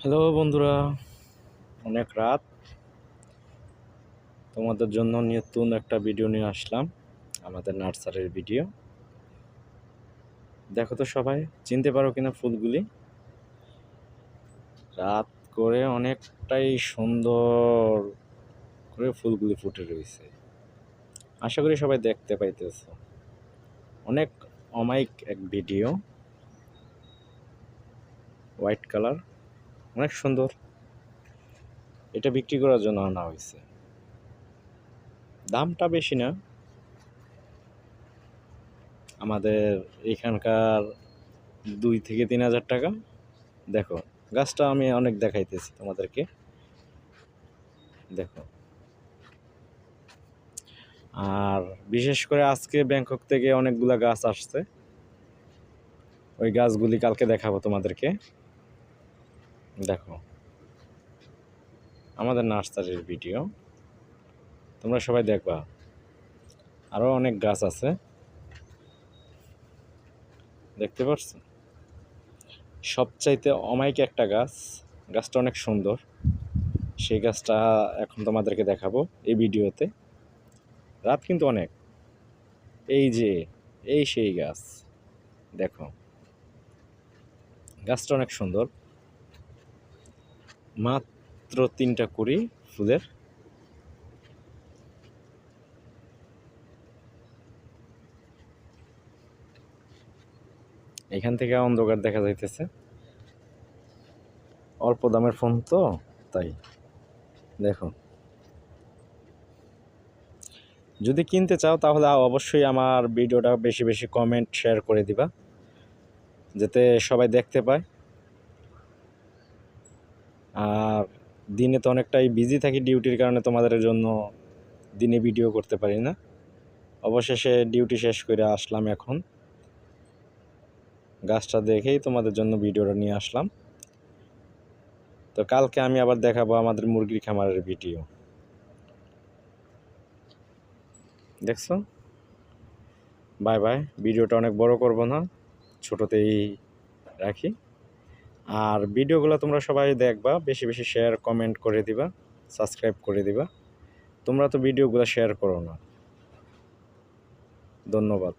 Hello বন্ধুরা, অনেক রাত তোমাদের জন্য নতুন একটা ভিডিও নিয়ে আসলাম। আমাদের নার্সারির ভিডিও দেখো তো, সবাই চিনতে পারো কিনা ফুলগুলি? রাত করে অনেকটাই সুন্দর করে ফুলগুলি ফুটে রয়েছে। আশা করি সবাই দেখতে পাইতেছো। অনেক অমায়িক এক ভিডিও, হোয়াইট কালার, অনেক সুন্দর। এটা বিক্রি করার জন্য আনা হয়েছে। দামটা বেশি না, আমাদের এখানকার 2 থেকে 3 হাজার টাকা। দেখো, গাছটা আমি অনেক দেখাইতেছি তোমাদেরকে, দেখো। আর বিশেষ করে আজকে ব্যাংকক থেকে অনেকগুলা গাছ আসছে, ওই গাছগুলি কালকে দেখাবো তোমাদেরকে। দেখো, আমাদের নার্সারির ভিডিও তোমরা সবাই দেখবা। আরও অনেক গাছ আছে, দেখতে পাচ্ছ। সবচাইতে অমায়িক একটা গাছ, গাছটা অনেক সুন্দর। সেই গাছটা এখন তোমাদেরকে দেখাবো এই ভিডিওতে। রাত কিন্তু অনেক, এই যে এই সেই গাছ, দেখো গাছটা অনেক সুন্দর। মাত্র 3টা কুড়ি ফুলের। এখান থেকে অন্ধকার দেখা যাইতেছে, অল্প দামের ফোন তো তাই। দেখো, যদি কিনতে চাও তাহলে অবশ্যই আমার ভিডিওটা বেশি বেশি কমেন্ট শেয়ার করে দিবা, যাতে সবাই দেখতে পায়। আর দিনে তো অনেকটাই বিজি থাকি ডিউটির কারণে, তোমাদের জন্য দিনে ভিডিও করতে পারি না। অবশেষে ডিউটি শেষ করে আসলাম, এখন গাছটা দেখেই তোমাদের জন্য ভিডিওটা নিয়ে আসলাম। তো কালকে আমি আবার দেখাবো আমাদের মুরগির খামারের ভিডিও, দেখছো। বাই বাই, ভিডিওটা অনেক বড় করব না, ছোটতেই রাখি। আর ভিডিওগুলো তোমরা সবাই দেখবা, বেশি বেশি শেয়ার কমেন্ট করে দিবা, সাবস্ক্রাইব করে দিবা। তোমরা তো ভিডিওগুলো শেয়ার করো না। ধন্যবাদ।